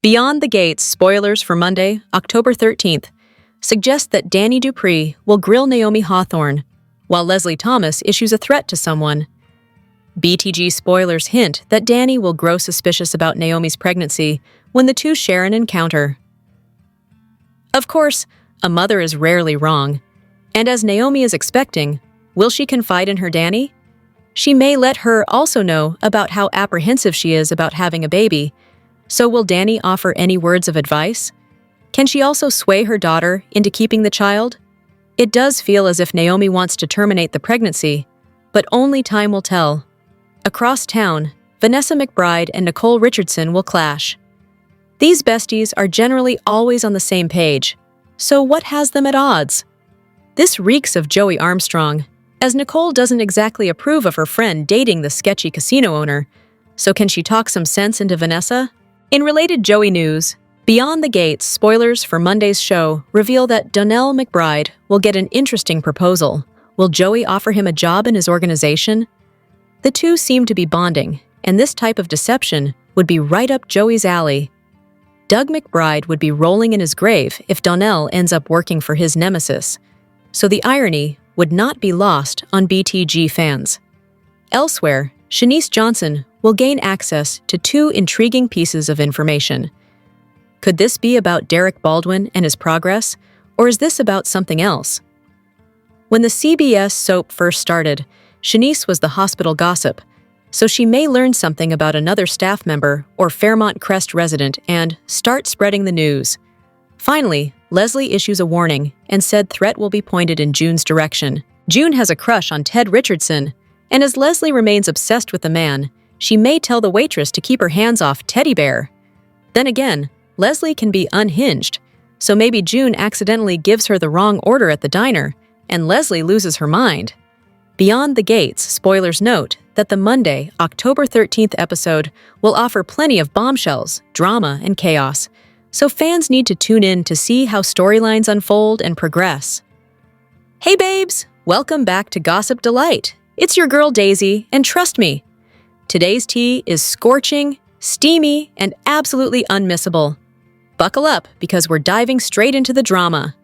Beyond the Gates spoilers for Monday, October 13th, suggest that Danny Dupree will grill Naomi Hawthorne, while Leslie Thomas issues a threat to someone. BTG spoilers hint that Danny will grow suspicious about Naomi's pregnancy when the two share an encounter. Of course, a mother is rarely wrong, and as Naomi is expecting, will she confide in her Danny? She may let her also know about how apprehensive she is about having a baby. So will Danny offer any words of advice? Can she also sway her daughter into keeping the child? It does feel as if Naomi wants to terminate the pregnancy, but only time will tell. Across town, Vanessa McBride and Nicole Richardson will clash. These besties are generally always on the same page, so what has them at odds? This reeks of Joey Armstrong, as Nicole doesn't exactly approve of her friend dating the sketchy casino owner, so can she talk some sense into Vanessa? In related Joey news, Beyond the Gates spoilers for Monday's show reveal that Donnell McBride will get an interesting proposal. Will Joey offer him a job in his organization? The two seem to be bonding, and this type of deception would be right up Joey's alley. Doug McBride would be rolling in his grave if Donnell ends up working for his nemesis, so the irony would not be lost on BTG fans. Elsewhere, Shanice Johnson will gain access to two intriguing pieces of information. Could this be about Derek Baldwin and his progress, or is this about something else? When the CBS soap first started, Shanice was the hospital gossip, so she may learn something about another staff member or Fairmont Crest resident and start spreading the news. Finally, Leslie issues a warning and said threat will be pointed in June's direction. June has a crush on Ted Richardson, and as Leslie remains obsessed with the man, she may tell the waitress to keep her hands off Teddy Bear. Then again, Leslie can be unhinged, so maybe June accidentally gives her the wrong order at the diner, and Leslie loses her mind. Beyond the Gates spoilers note that the Monday, October 13th episode will offer plenty of bombshells, drama, and chaos, so fans need to tune in to see how storylines unfold and progress. Hey babes! Welcome back to Gossip Delight. It's your girl Daisy, and trust me, today's tea is scorching, steamy, and absolutely unmissable. Buckle up, because we're diving straight into the drama.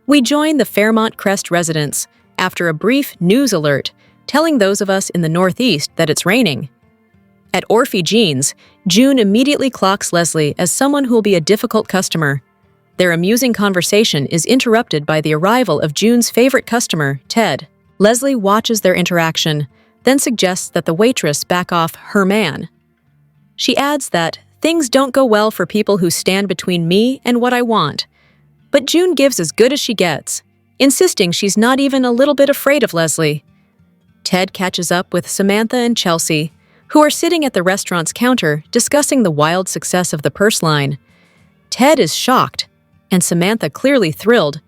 We join the Fairmont Crest residents after a brief news alert telling those of us in the Northeast that it's raining. At Orphe Jeans, June immediately clocks Leslie as someone who will be a difficult customer. Their amusing conversation is interrupted by the arrival of June's favorite customer, Ted. Leslie watches their interaction, then suggests that the waitress back off her man. She adds that things don't go well for people who stand between me and what I want. But June gives as good as she gets, insisting she's not even a little bit afraid of Leslie. Ted catches up with Samantha and Chelsea, who are sitting at the restaurant's counter discussing the wild success of the purse line. Ted is shocked, and Samantha clearly thrilled,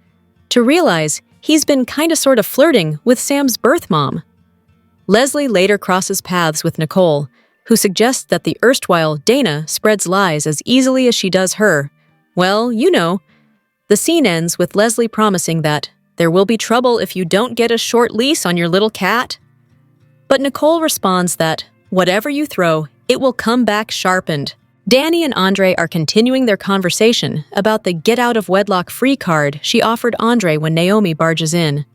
to realize he's been kinda sorta flirting with Sam's birth mom. Leslie later crosses paths with Nicole, who suggests that the erstwhile Dana spreads lies as easily as she does her. Well, you know. The scene ends with Leslie promising that there will be trouble if you don't get a short leash on your little cat. But Nicole responds that whatever you throw, it will come back sharpened. Danny and Andre are continuing their conversation about the get-out-of-wedlock free card she offered Andre when Naomi barges in.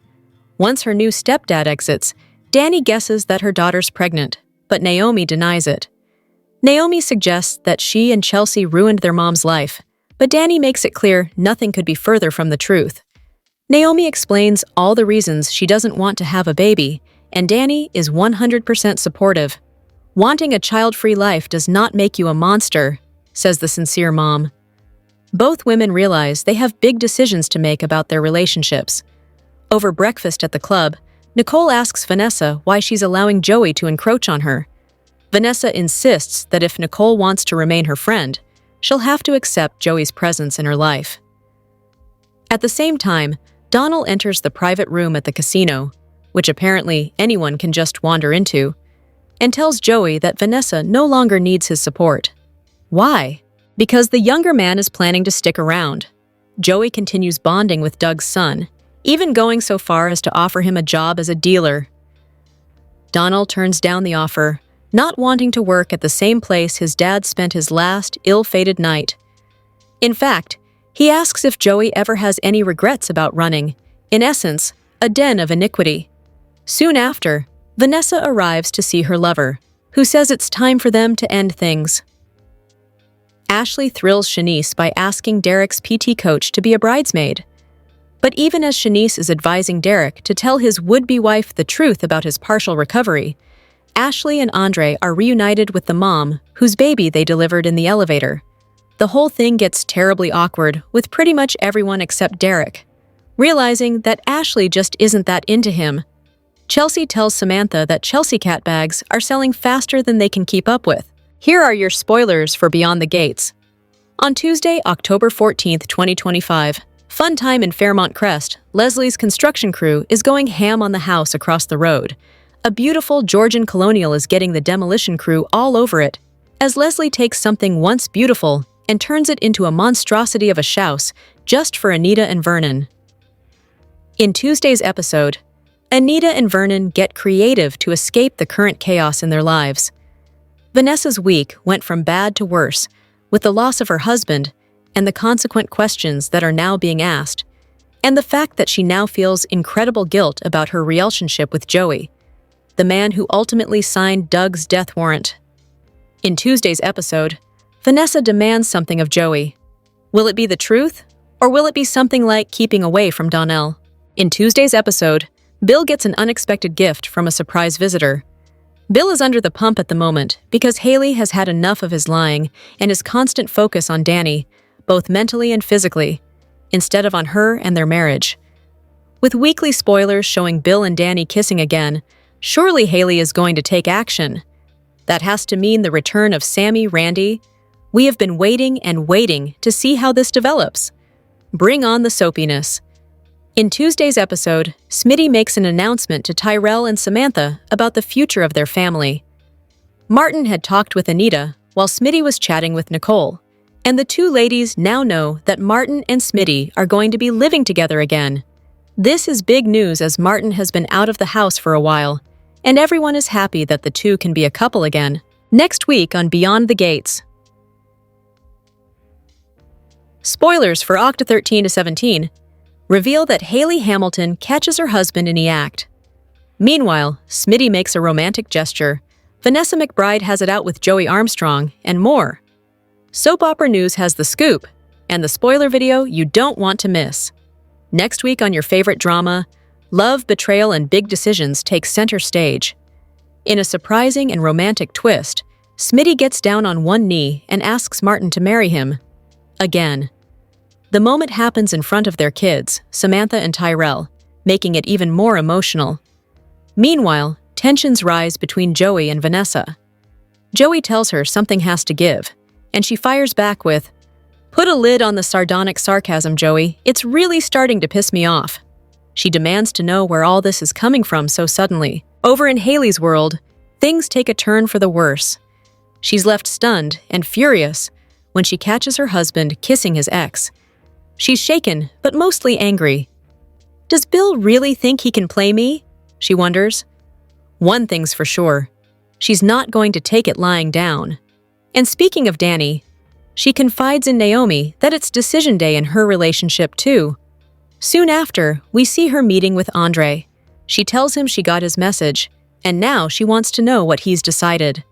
Once her new stepdad exits, Danny guesses that her daughter's pregnant, but Naomi denies it. Naomi suggests that she and Chelsea ruined their mom's life, but Danny makes it clear nothing could be further from the truth. Naomi explains all the reasons she doesn't want to have a baby, and Danny is 100% supportive. Wanting a child-free life does not make you a monster, says the sincere mom. Both women realize they have big decisions to make about their relationships. Over breakfast at the club, Nicole asks Vanessa why she's allowing Joey to encroach on her. Vanessa insists that if Nicole wants to remain her friend, she'll have to accept Joey's presence in her life. At the same time, Donald enters the private room at the casino, which apparently anyone can just wander into, and tells Joey that Vanessa no longer needs his support. Why? Because the younger man is planning to stick around. Joey continues bonding with Doug's son, even going so far as to offer him a job as a dealer. Donald turns down the offer, not wanting to work at the same place his dad spent his last ill-fated night. In fact, he asks if Joey ever has any regrets about running, in essence, a den of iniquity. Soon after, Vanessa arrives to see her lover, who says it's time for them to end things. Ashley thrills Shanice by asking Derek's PT coach to be a bridesmaid. But even as Shanice is advising Derek to tell his would-be wife the truth about his partial recovery, Ashley and Andre are reunited with the mom whose baby they delivered in the elevator. The whole thing gets terribly awkward with pretty much everyone except Derek, realizing that Ashley just isn't that into him. Chelsea tells Samantha that Chelsea cat bags are selling faster than they can keep up with. Here are your spoilers for Beyond the Gates. On Tuesday, October 14th, 2025, fun time in Fairmont Crest, Leslie's construction crew is going ham on the house across the road. A beautiful Georgian colonial is getting the demolition crew all over it, as Leslie takes something once beautiful and turns it into a monstrosity of a house just for Anita and Vernon. In Tuesday's episode, Anita and Vernon get creative to escape the current chaos in their lives. Vanessa's week went from bad to worse, with the loss of her husband and the consequent questions that are now being asked, and the fact that she now feels incredible guilt about her relationship with Joey, the man who ultimately signed Doug's death warrant. In Tuesday's episode, Vanessa demands something of Joey. Will it be the truth, or will it be something like keeping away from Donnell? In Tuesday's episode, Bill gets an unexpected gift from a surprise visitor. Bill is under the pump at the moment because Haley has had enough of his lying and his constant focus on Danny, both mentally and physically, instead of on her and their marriage. With weekly spoilers showing Bill and Danny kissing again, surely Haley is going to take action. That has to mean the return of Sammy Randy. We have been waiting and waiting to see how this develops. Bring on the soapiness. In Tuesday's episode, Smitty makes an announcement to Tyrell and Samantha about the future of their family. Martin had talked with Anita while Smitty was chatting with Nicole, and the two ladies now know that Martin and Smitty are going to be living together again. This is big news as Martin has been out of the house for a while, and everyone is happy that the two can be a couple again. Next week on Beyond the Gates. Spoilers for Octa 13 to 17 reveal that Haley Hamilton catches her husband in the act. Meanwhile, Smitty makes a romantic gesture, Vanessa McBride has it out with Joey Armstrong, and more. Soap Opera News has the scoop, and the spoiler video you don't want to miss. Next week on your favorite drama, love, betrayal, and big decisions take center stage. In a surprising and romantic twist, Smitty gets down on one knee and asks Martin to marry him. Again. The moment happens in front of their kids, Samantha and Tyrell, making it even more emotional. Meanwhile, tensions rise between Joey and Vanessa. Joey tells her something has to give, and she fires back with, "Put a lid on the sardonic sarcasm, Joey. It's really starting to piss me off." She demands to know where all this is coming from so suddenly. Over in Haley's world, things take a turn for the worse. She's left stunned and furious when she catches her husband kissing his ex. She's shaken, but mostly angry. Does Bill really think he can play me? She wonders. One thing's for sure. She's not going to take it lying down. And speaking of Danny, she confides in Naomi that it's decision day in her relationship too. Soon after, we see her meeting with Andre. She tells him she got his message, and now she wants to know what he's decided.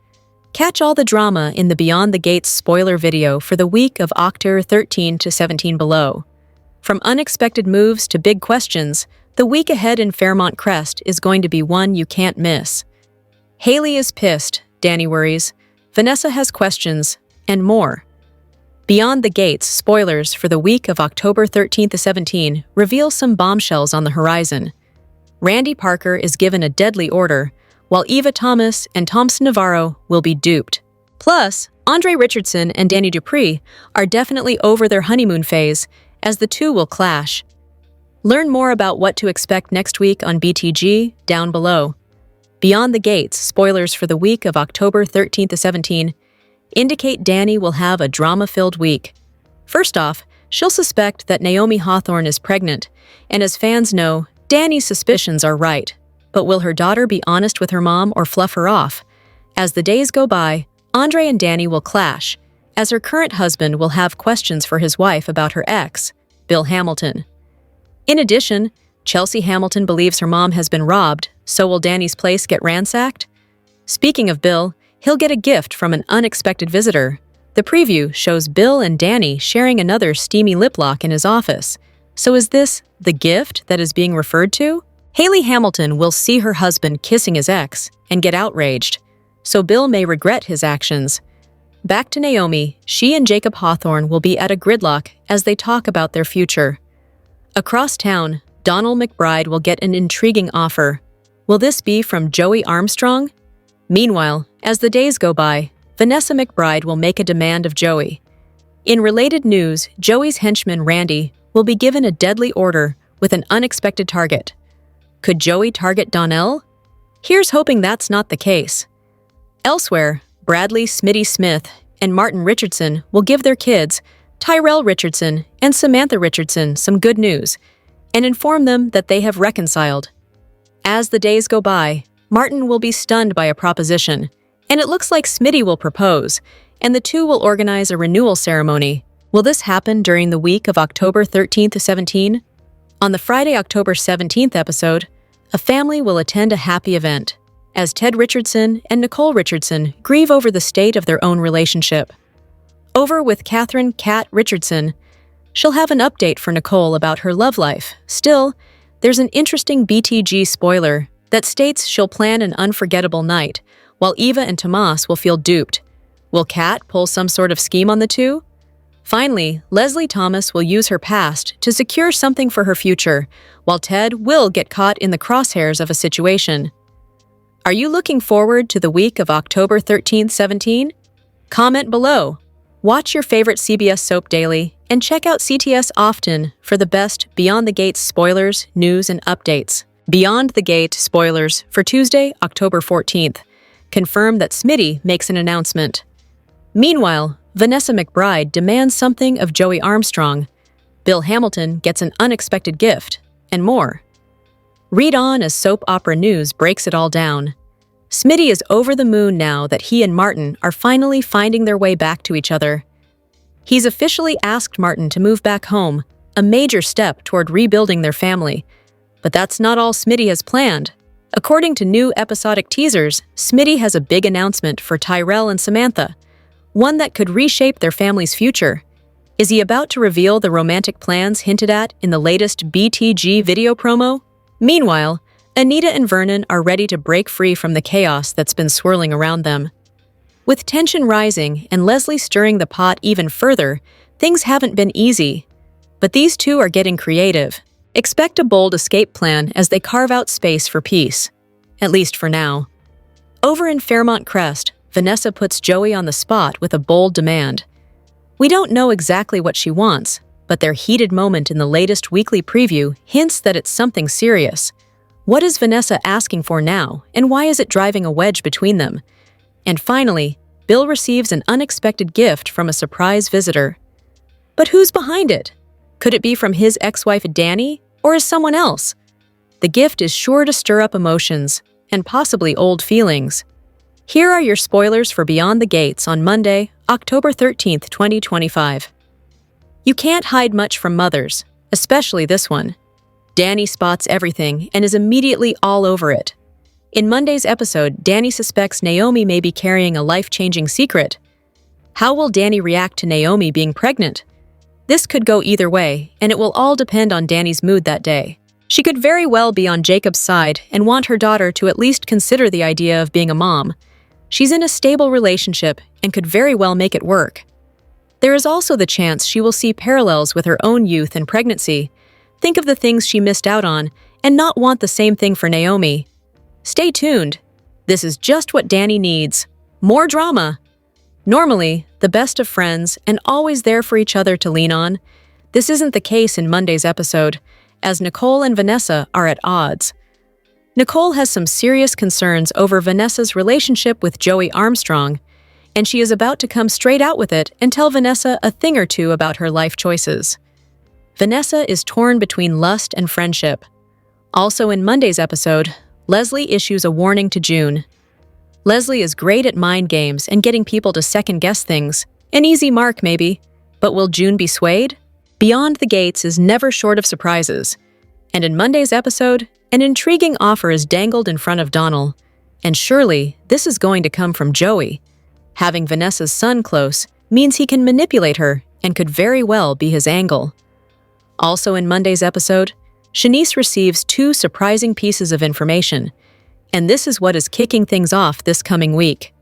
Catch all the drama in the Beyond the Gates spoiler video for the week of October 13 to 17 below. From unexpected moves to big questions, the week ahead in Fairmont Crest is going to be one you can't miss. Haley is pissed, Danny worries, Vanessa has questions, and more. Beyond the Gates spoilers for the week of October 13 to 17 reveal some bombshells on the horizon. Randy Parker is given a deadly order, while Eva Thomas and Thompson Navarro will be duped. Plus, Andre Richardson and Danny Dupree are definitely over their honeymoon phase, as the two will clash. Learn more about what to expect next week on BTG down below. Beyond the Gates spoilers for the week of October 13 to 17 indicate Danny will have a drama-filled week. First off, she'll suspect that Naomi Hawthorne is pregnant, and as fans know, Danny's suspicions are right. But will her daughter be honest with her mom or fluff her off? As the days go by, Andre and Danny will clash, as her current husband will have questions for his wife about her ex, Bill Hamilton. In addition, Chelsea Hamilton believes her mom has been robbed, so will Danny's place get ransacked? Speaking of Bill, he'll get a gift from an unexpected visitor. The preview shows Bill and Danny sharing another steamy lip lock in his office. So is this the gift that is being referred to? Haley Hamilton will see her husband kissing his ex and get outraged, so Bill may regret his actions. Back to Naomi, she and Jacob Hawthorne will be at a gridlock as they talk about their future. Across town, Donald McBride will get an intriguing offer. Will this be from Joey Armstrong? Meanwhile, as the days go by, Vanessa McBride will make a demand of Joey. In related news, Joey's henchman Randy will be given a deadly order with an unexpected target. Could Joey target Donnell? Here's hoping that's not the case. Elsewhere, Bradley Smitty'S Smith and Martin Richardson will give their kids, Tyrell Richardson and Samantha Richardson, some good news and inform them that they have reconciled. As the days go by, Martin will be stunned by a proposition, and it looks like Smitty will propose, and the two will organize a renewal ceremony. Will this happen during the week of October 13th to 17? On the Friday, October 17th episode, a family will attend a happy event, as Ted Richardson and Nicole Richardson grieve over the state of their own relationship. Over with Catherine "Cat" Richardson, she'll have an update for Nicole about her love life. Still, there's an interesting BTG spoiler that states she'll plan an unforgettable night, while Eva and Tomas will feel duped. Will Kat pull some sort of scheme on the two? Finally, Leslie Thomas will use her past to secure something for her future, while Ted will get caught in the crosshairs of a situation. Are you looking forward to the week of October 13th, 17? Comment below. Watch your favorite CBS soap daily and check out CTS often for the best Beyond the Gates spoilers, news, and updates. Beyond the Gate spoilers for Tuesday, October 14th. Confirm that Smitty makes an announcement. Meanwhile, Vanessa McBride demands something of Joey Armstrong. Bill Hamilton gets an unexpected gift, and more. Read on as soap opera news breaks it all down. Smitty is over the moon now that he and Martin are finally finding their way back to each other. He's officially asked Martin to move back home, a major step toward rebuilding their family. But that's not all Smitty has planned. According to new episodic teasers, Smitty has a big announcement for Tyrell and Samantha, one that could reshape their family's future. Is he about to reveal the romantic plans hinted at in the latest BTG video promo? Meanwhile, Anita and Vernon are ready to break free from the chaos that's been swirling around them. With tension rising and Leslie stirring the pot even further, things haven't been easy. But these two are getting creative. Expect a bold escape plan as they carve out space for peace. At least for now. Over in Fairmont Crest, Vanessa puts Joey on the spot with a bold demand. We don't know exactly what she wants, but their heated moment in the latest weekly preview hints that it's something serious. What is Vanessa asking for now, and why is it driving a wedge between them? And finally, Bill receives an unexpected gift from a surprise visitor. But who's behind it? Could it be from his ex-wife Danny, or is someone else? The gift is sure to stir up emotions, and possibly old feelings. Here are your spoilers for Beyond the Gates on Monday, October 13th, 2025. You can't hide much from mothers, especially this one. Danny spots everything and is immediately all over it. In Monday's episode, Danny suspects Naomi may be carrying a life-changing secret. How will Danny react to Naomi being pregnant? This could go either way, and it will all depend on Danny's mood that day. She could very well be on Jacob's side and want her daughter to at least consider the idea of being a mom. She's in a stable relationship and could very well make it work. There is also the chance she will see parallels with her own youth and pregnancy, think of the things she missed out on, and not want the same thing for Naomi. Stay tuned. This is just what Danny needs. More drama. Normally, the best of friends and always there for each other to lean on. This isn't the case in Monday's episode, as Nicole and Vanessa are at odds. Nicole has some serious concerns over Vanessa's relationship with Joey Armstrong, and she is about to come straight out with it and tell Vanessa a thing or two about her life choices. Vanessa is torn between lust and friendship. Also in Monday's episode, Leslie issues a warning to June. Leslie is great at mind games and getting people to second-guess things. An easy mark, maybe. But will June be swayed? Beyond the Gates is never short of surprises. And in Monday's episode, an intriguing offer is dangled in front of Donald. And surely, this is going to come from Joey. Having Vanessa's son close means he can manipulate her and could very well be his angle. Also in Monday's episode, Shanice receives 2 surprising pieces of information. And this is what is kicking things off this coming week.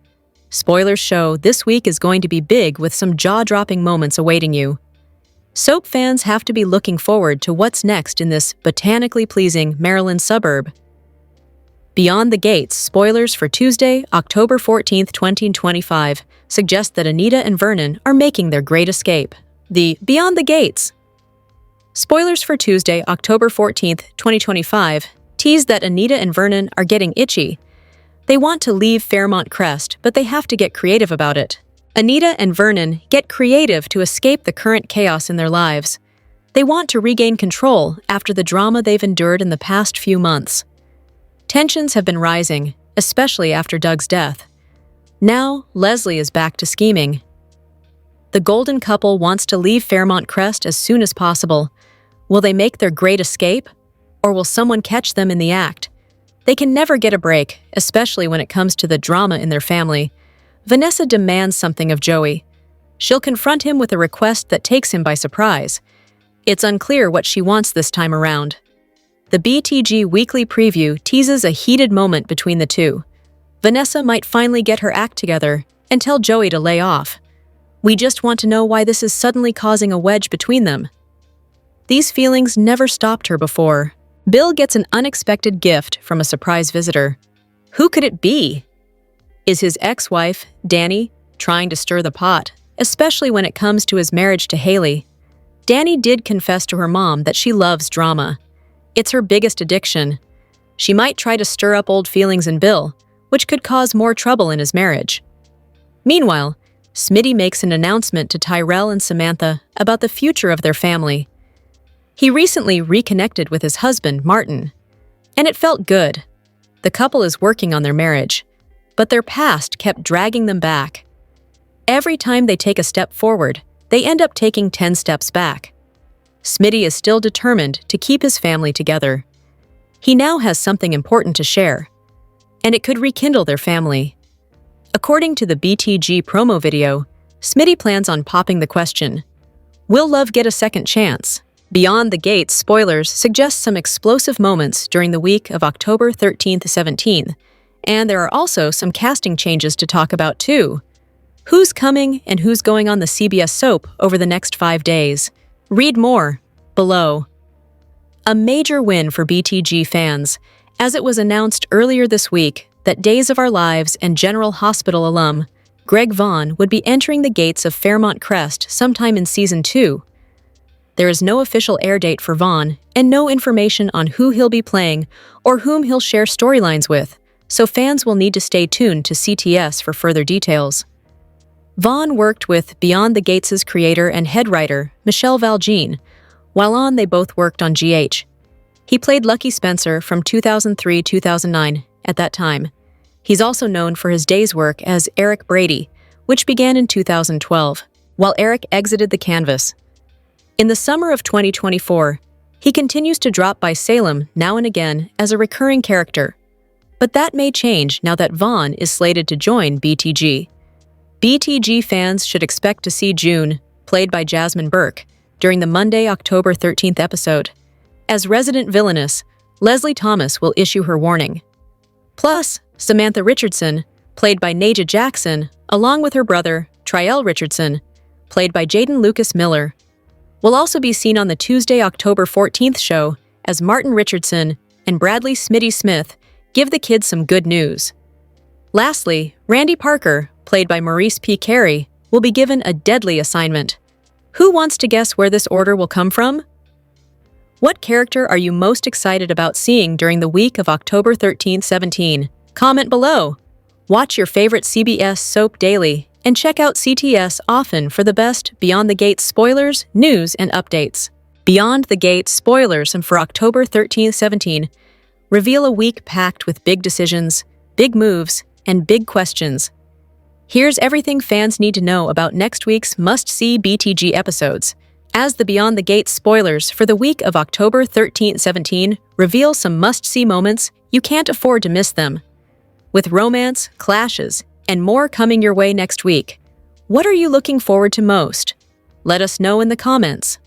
Spoilers show this week is going to be big with some jaw-dropping moments awaiting you. Soap fans have to be looking forward to what's next in this botanically pleasing Maryland suburb. Beyond the Gates, spoilers for Tuesday, October 14th, 2025, suggest that Anita and Vernon are making their great escape. The Beyond the Gates. Spoilers for Tuesday, October 14th, 2025, tease that Anita and Vernon are getting itchy. They want to leave Fairmont Crest, but they have to get creative about it. Anita and Vernon get creative to escape the current chaos in their lives. They want to regain control after the drama they've endured in the past few months. Tensions have been rising, especially after Doug's death. Now, Leslie is back to scheming. The golden couple wants to leave Fairmont Crest as soon as possible. Will they make their great escape? Or will someone catch them in the act? They can never get a break, especially when it comes to the drama in their family. Vanessa demands something of Joey. She'll confront him with a request that takes him by surprise. It's unclear what she wants this time around. The BTG Weekly Preview teases a heated moment between the two. Vanessa might finally get her act together and tell Joey to lay off. We just want to know why this is suddenly causing a wedge between them. These feelings never stopped her before. Bill gets an unexpected gift from a surprise visitor. Who could it be? Is his ex-wife, Danny, trying to stir the pot, especially when it comes to his marriage to Haley? Danny did confess to her mom that she loves drama. It's her biggest addiction. She might try to stir up old feelings in Bill, which could cause more trouble in his marriage. Meanwhile, Smitty makes an announcement to Tyrell and Samantha about the future of their family. He recently reconnected with his husband, Martin, and it felt good. The couple is working on their marriage, but their past kept dragging them back. Every time they take a step forward, they end up taking 10 steps back. Smitty is still determined to keep his family together. He now has something important to share, and it could rekindle their family. According to the BTG promo video, Smitty plans on popping the question, will love get a second chance? Beyond the Gates spoilers suggest some explosive moments during the week of October 13th-17th, and there are also some casting changes to talk about too. Who's coming and who's going on the CBS soap over the next 5 days? Read more below. A major win for BTG fans, as it was announced earlier this week that Days of Our Lives and General Hospital alum Greg Vaughn would be entering the gates of Fairmont Crest sometime in Season 2. There is no official air date for Vaughn and no information on who he'll be playing or whom he'll share storylines with, so fans will need to stay tuned to CTS for further details. Vaughn worked with Beyond the Gates' creator and head writer, Michelle Valjean. While on, they both worked on GH. He played Lucky Spencer from 2003-2009 at that time. He's also known for his day's work as Eric Brady, which began in 2012, while Eric exited the canvas. In the summer of 2024, he continues to drop by Salem now and again as a recurring character. But that may change now that Vaughn is slated to join BTG. BTG fans should expect to see June, played by Jasmine Burke, during the Monday, October 13th episode. As resident villainess, Leslie Thomas will issue her warning. Plus, Samantha Richardson, played by Naja Jackson, along with her brother, Triel Richardson, played by Jaden Lucas Miller, will also be seen on the Tuesday, October 14th show as Martin Richardson and Bradley Smitty Smith give the kids some good news. Lastly, Randy Parker, played by Maurice P. Carey, will be given a deadly assignment. Who wants to guess where this order will come from? What character are you most excited about seeing during the week of October 13-17? Comment below. Watch your favorite CBS soap daily and check out CTS often for the best Beyond the Gates spoilers, news, and updates. Beyond the Gates spoilers and for October 13-17 reveal a week packed with big decisions, big moves, and big questions. Here's everything fans need to know about next week's must-see BTG episodes, as the Beyond the Gates spoilers for the week of October 13-17 reveal some must-see moments you can't afford to miss them. With romance, clashes, and more coming your way next week, what are you looking forward to most? Let us know in the comments.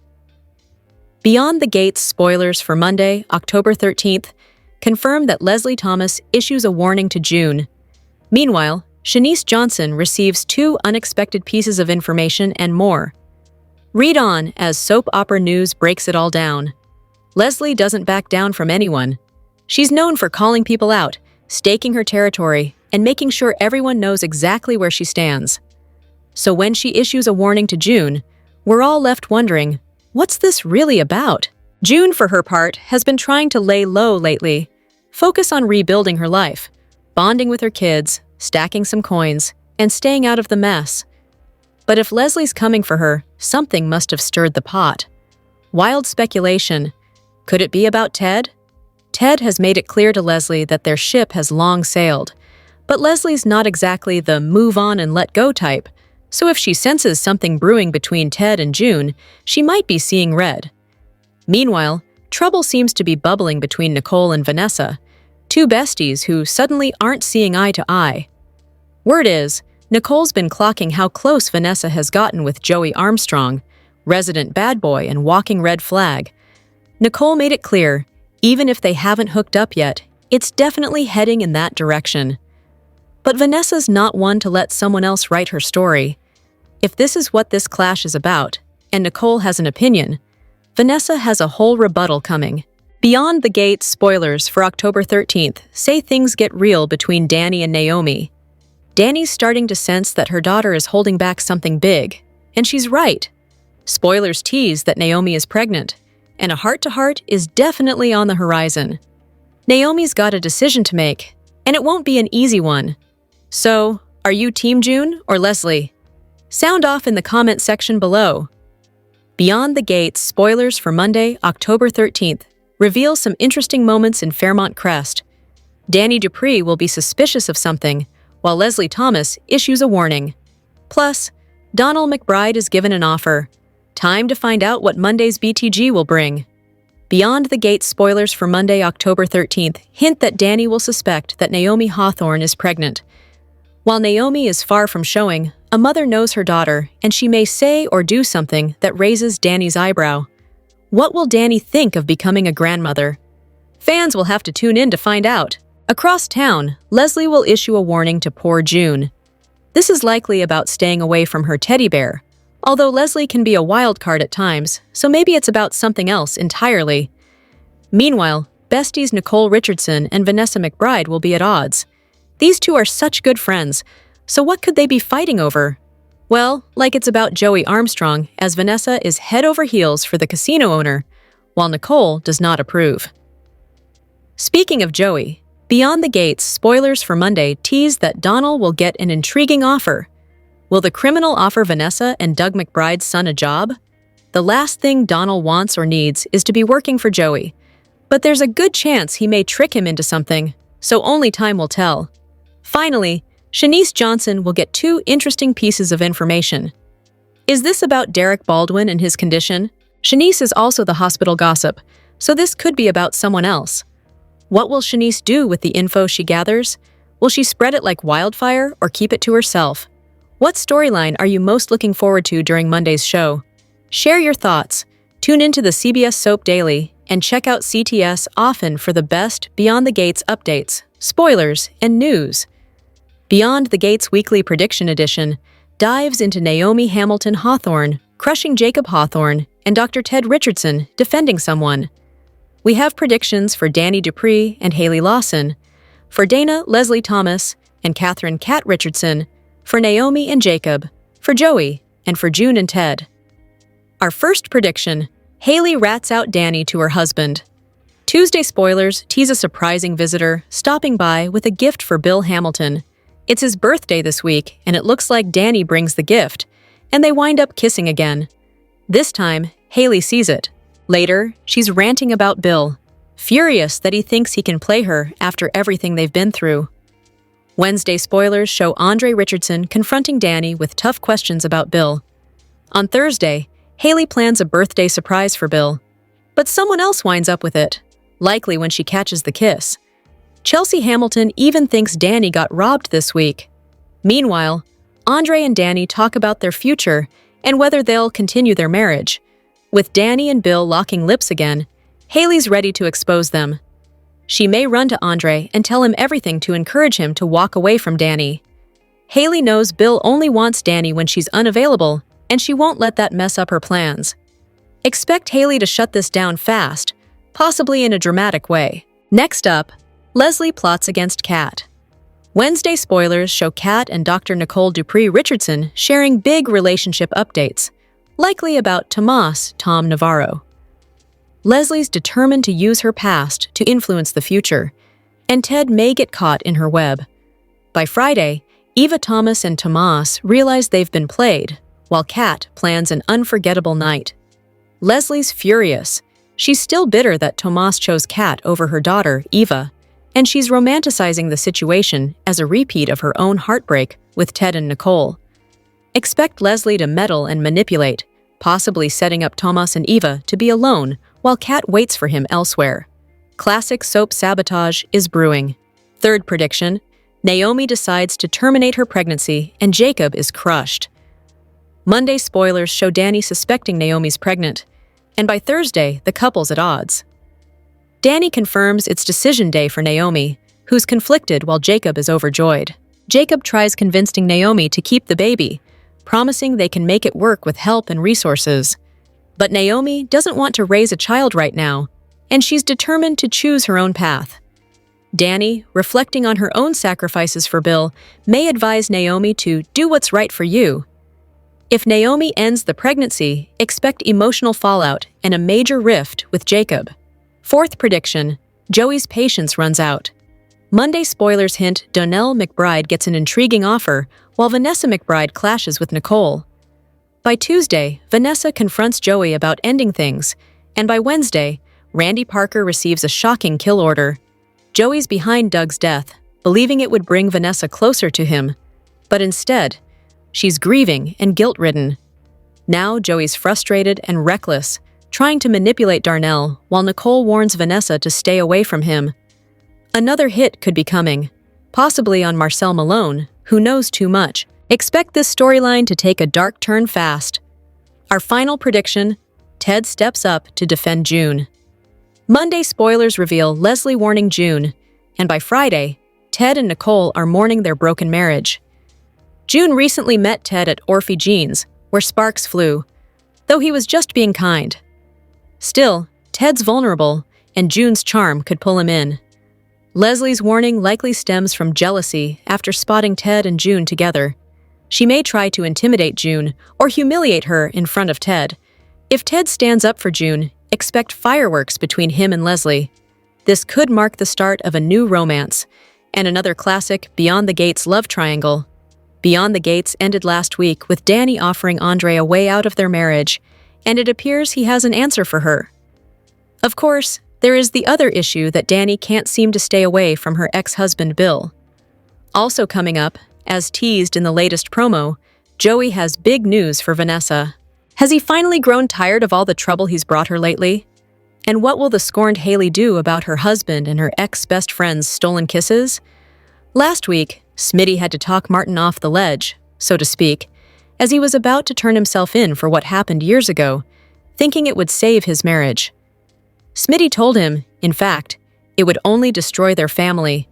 Beyond the Gates spoilers for Monday, October 13th, confirm that Leslie Thomas issues a warning to June. Meanwhile, Shanice Johnson receives 2 unexpected pieces of information and more. Read on as soap opera news breaks it all down. Leslie doesn't back down from anyone. She's known for calling people out, staking her territory, and making sure everyone knows exactly where she stands. So when she issues a warning to June, we're all left wondering, what's this really about? June, for her part, has been trying to lay low lately, focus on rebuilding her life, bonding with her kids, stacking some coins, and staying out of the mess. But if Leslie's coming for her, something must have stirred the pot. Wild speculation. Could it be about Ted? Ted has made it clear to Leslie that their ship has long sailed, but Leslie's not exactly the move on and let go type, so if she senses something brewing between Ted and June, she might be seeing red. Meanwhile, trouble seems to be bubbling between Nicole and Vanessa, 2 besties who suddenly aren't seeing eye to eye. Word is, Nicole's been clocking how close Vanessa has gotten with Joey Armstrong, resident bad boy and walking red flag. Nicole made it clear, even if they haven't hooked up yet, it's definitely heading in that direction. But Vanessa's not one to let someone else write her story. If this is what this clash is about, and Nicole has an opinion, Vanessa has a whole rebuttal coming. Beyond the Gates spoilers for October 13th say things get real between Danny and Naomi. Danny's starting to sense that her daughter is holding back something big, and she's right. Spoilers tease that Naomi is pregnant, and a heart-to-heart is definitely on the horizon. Naomi's got a decision to make, and it won't be an easy one. So, are you Team June or Leslie? Sound off in the comment section below. Beyond the Gates spoilers for Monday, October 13th reveal some interesting moments in Fairmont Crest. Danny Dupree will be suspicious of something, while Leslie Thomas issues a warning. Plus, Donald McBride is given an offer. Time to find out what Monday's BTG will bring. Beyond the Gates spoilers for Monday, October 13th hint that Danny will suspect that Naomi Hawthorne is pregnant. While Naomi is far from showing, a mother knows her daughter, and she may say or do something that raises Danny's eyebrow. What will Danny think of becoming a grandmother? Fans will have to tune in to find out. Across town, Leslie will issue a warning to poor June. This is likely about staying away from her teddy bear, although Leslie can be a wild card at times, so maybe it's about something else entirely. Meanwhile, besties Nicole Richardson and Vanessa McBride will be at odds. These 2 are such good friends, so what could they be fighting over? Well, like it's about Joey Armstrong, as Vanessa is head over heels for the casino owner, while Nicole does not approve. Speaking of Joey, Beyond the Gates spoilers for Monday tease that Donald will get an intriguing offer. Will the criminal offer Vanessa and Doug McBride's son a job? The last thing Donald wants or needs is to be working for Joey, but there's a good chance he may trick him into something, so only time will tell. Finally, Shanice Johnson will get 2 interesting pieces of information. Is this about Derek Baldwin and his condition? Shanice is also the hospital gossip, so this could be about someone else. What will Shanice do with the info she gathers? Will she spread it like wildfire or keep it to herself? What storyline are you most looking forward to during Monday's show? Share your thoughts, tune into the CBS Soap Daily, and check out CTS often for the best Beyond the Gates updates, spoilers, and news. Beyond the Gates Weekly Prediction Edition dives into Naomi Hamilton Hawthorne, crushing Jacob Hawthorne, and Dr. Ted Richardson defending someone. We have predictions for Danny Dupree and Haley Lawson, for Dana Leslie Thomas and Catherine Cat Richardson, for Naomi and Jacob, for Joey, and for June and Ted. Our first prediction, Haley rats out Danny to her husband. Tuesday spoilers tease a surprising visitor stopping by with a gift for Bill Hamilton. It's his birthday this week, and it looks like Danny brings the gift, and they wind up kissing again. This time, Haley sees it. Later, she's ranting about Bill, furious that he thinks he can play her after everything they've been through. Wednesday spoilers show Andre Richardson confronting Danny with tough questions about Bill. On Thursday, Haley plans a birthday surprise for Bill, but someone else winds up with it, likely when she catches the kiss. Chelsea Hamilton even thinks Danny got robbed this week. Meanwhile, Andre and Danny talk about their future and whether they'll continue their marriage. With Danny and Bill locking lips again, Haley's ready to expose them. She may run to Andre and tell him everything to encourage him to walk away from Danny. Haley knows Bill only wants Danny when she's unavailable, and she won't let that mess up her plans. Expect Haley to shut this down fast, possibly in a dramatic way. Next up, Leslie plots against Kat. Wednesday spoilers show Kat and Dr. Nicole Dupree Richardson sharing big relationship updates, likely about Tomas Tom Navarro. Leslie's determined to use her past to influence the future, and Ted may get caught in her web. By Friday, Eva Thomas and Tomas realize they've been played, while Kat plans an unforgettable night. Leslie's furious. She's still bitter that Tomas chose Kat over her daughter, Eva, and she's romanticizing the situation as a repeat of her own heartbreak with Ted and Nicole. Expect Leslie to meddle and manipulate, possibly setting up Tomas and Eva to be alone while Kat waits for him elsewhere. Classic soap sabotage is brewing. Third prediction, Naomi decides to terminate her pregnancy and Jacob is crushed. Monday spoilers show Danny suspecting Naomi's pregnant, and by Thursday, the couple's at odds. Danny confirms it's decision day for Naomi, who's conflicted while Jacob is overjoyed. Jacob tries convincing Naomi to keep the baby, promising they can make it work with help and resources. But Naomi doesn't want to raise a child right now, and she's determined to choose her own path. Danny, reflecting on her own sacrifices for Bill, may advise Naomi to do what's right for you. If Naomi ends the pregnancy, expect emotional fallout and a major rift with Jacob. Fourth prediction, Joey's patience runs out. Monday spoilers hint Donnell McBride gets an intriguing offer, while Vanessa McBride clashes with Nicole. By Tuesday, Vanessa confronts Joey about ending things, and by Wednesday, Randy Parker receives a shocking kill order. Joey's behind Doug's death, believing it would bring Vanessa closer to him. But instead, she's grieving and guilt-ridden. Now Joey's frustrated and reckless, trying to manipulate Darnell, while Nicole warns Vanessa to stay away from him. Another hit could be coming, possibly on Marcel Malone, who knows too much. Expect this storyline to take a dark turn fast. Our final prediction, Ted steps up to defend June. Monday spoilers reveal Leslie warning June, and by Friday, Ted and Nicole are mourning their broken marriage. June recently met Ted at Orphe Jeans, where sparks flew, though he was just being kind. Still, Ted's vulnerable, and June's charm could pull him in. Leslie's warning likely stems from jealousy after spotting Ted and June together. She may try to intimidate June or humiliate her in front of Ted. If Ted stands up for June, expect fireworks between him and Leslie. This could mark the start of a new romance, and another classic Beyond the Gates love triangle. Beyond the Gates ended last week with Danny offering Andre a way out of their marriage, and it appears he has an answer for her. Of course, there is the other issue that Danny can't seem to stay away from her ex-husband Bill. Also coming up, as teased in the latest promo, Joey has big news for Vanessa. Has he finally grown tired of all the trouble he's brought her lately? And what will the scorned Haley do about her husband and her ex-best friend's stolen kisses? Last week, Smitty had to talk Martin off the ledge, so to speak, as he was about to turn himself in for what happened years ago, thinking it would save his marriage. Smitty told him, in fact, it would only destroy their family.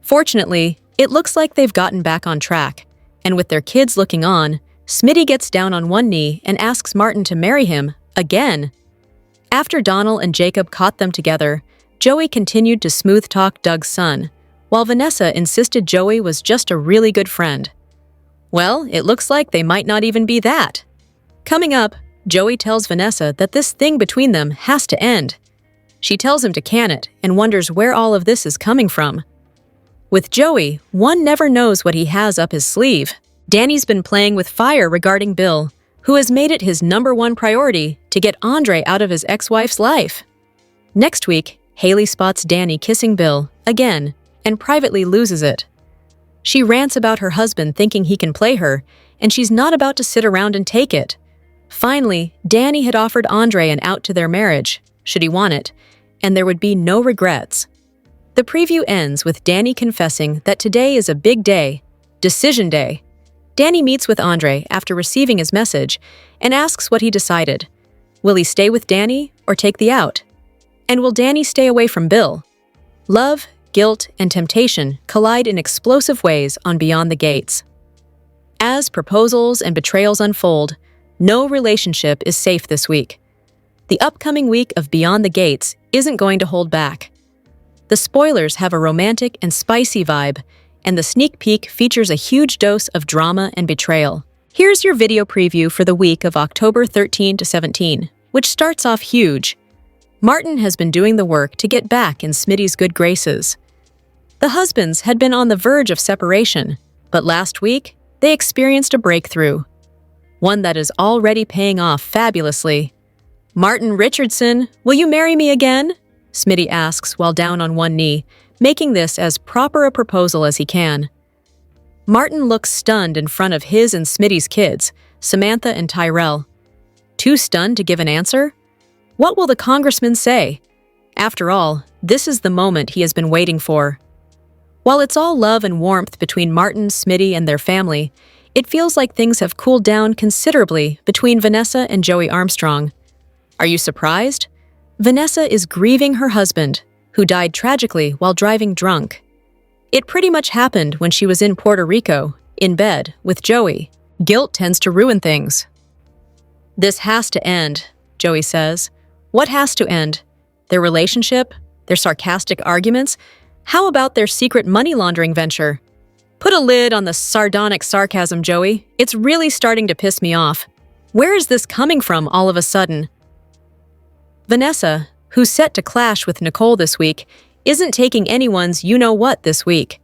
Fortunately, it looks like they've gotten back on track, and with their kids looking on, Smitty gets down on one knee and asks Martin to marry him, again. After Donald and Jacob caught them together, Joey continued to smooth-talk Doug's son, while Vanessa insisted Joey was just a really good friend. Well, it looks like they might not even be that. Coming up, Joey tells Vanessa that this thing between them has to end. She tells him to can it and wonders where all of this is coming from. With Joey, one never knows what he has up his sleeve. Danny's been playing with fire regarding Bill, who has made it his #1 priority to get Andre out of his ex-wife's life. Next week, Haley spots Danny kissing Bill, again, and privately loses it. She rants about her husband thinking he can play her, and she's not about to sit around and take it. Finally, Danny had offered Andre an out to their marriage, should he want it, and there would be no regrets. The preview ends with Danny confessing that today is a big day, decision day. Danny meets with Andre after receiving his message and asks what he decided. Will he stay with Danny or take the out? And will Danny stay away from Bill? Love, guilt, and temptation collide in explosive ways on Beyond the Gates. As proposals and betrayals unfold, no relationship is safe this week. The upcoming week of Beyond the Gates isn't going to hold back. The spoilers have a romantic and spicy vibe, and the sneak peek features a huge dose of drama and betrayal. Here's your video preview for the week of October 13 to 17, which starts off huge. Martin has been doing the work to get back in Smitty'S good graces. The husbands had been on the verge of separation, but last week, they experienced a breakthrough. One that is already paying off fabulously. "Martin Richardson, will you marry me again?" Smitty asks while down on one knee, making this as proper a proposal as he can. Martin looks stunned in front of his and Smitty'S kids, Samantha and Tyrell. Too stunned to give an answer? What will the congressman say? After all, this is the moment he has been waiting for. While it's all love and warmth between Martin, Smitty, and their family, it feels like things have cooled down considerably between Vanessa and Joey Armstrong. Are you surprised? Vanessa is grieving her husband, who died tragically while driving drunk. It pretty much happened when she was in Puerto Rico, in bed, with Joey. Guilt tends to ruin things. "This has to end," Joey says. What has to end? Their relationship? Their sarcastic arguments? How about their secret money laundering venture? Put a lid on the sardonic sarcasm, Joey. It's really starting to piss me off. Where is this coming from all of a sudden? Vanessa, who's set to clash with Nicole this week, isn't taking anyone's you-know-what this week.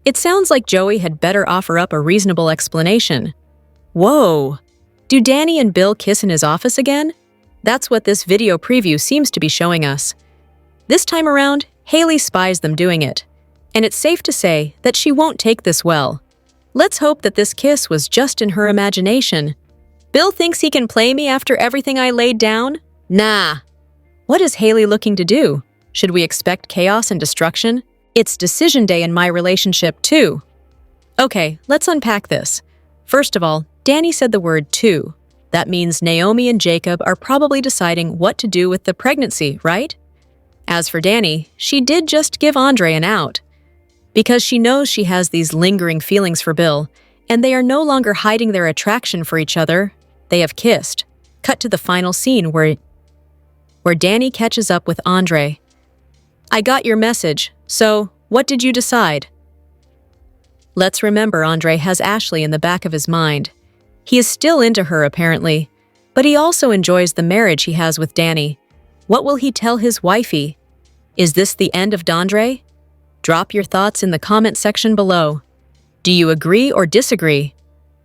It sounds like Joey had better offer up a reasonable explanation. Whoa! Do Danny and Bill kiss in his office again? That's what this video preview seems to be showing us. This time around, Haley spies them doing it. And it's safe to say that she won't take this well. Let's hope that this kiss was just in her imagination. Bill thinks he can play me after everything I laid down? Nah. What is Haley looking to do? Should we expect chaos and destruction? It's decision day in my relationship, too. Okay, let's unpack this. First of all, Danny said the word too. That means Naomi and Jacob are probably deciding what to do with the pregnancy, right? As for Danny, she did just give Andre an out. Because she knows she has these lingering feelings for Bill, and they are no longer hiding their attraction for each other, they have kissed. Cut to the final scene where Danny catches up with Andre. "I got your message, so what did you decide?" Let's remember Andre has Ashley in the back of his mind. He is still into her, apparently, but he also enjoys the marriage he has with Danny. What will he tell his wifey? Is this the end of Dandre? Drop your thoughts in the comment section below. Do you agree or disagree?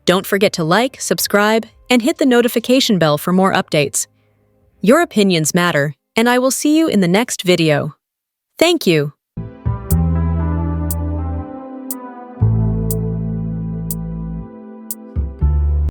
Don't forget to like, subscribe, and hit the notification bell for more updates. Your opinions matter, and I will see you in the next video. Thank you.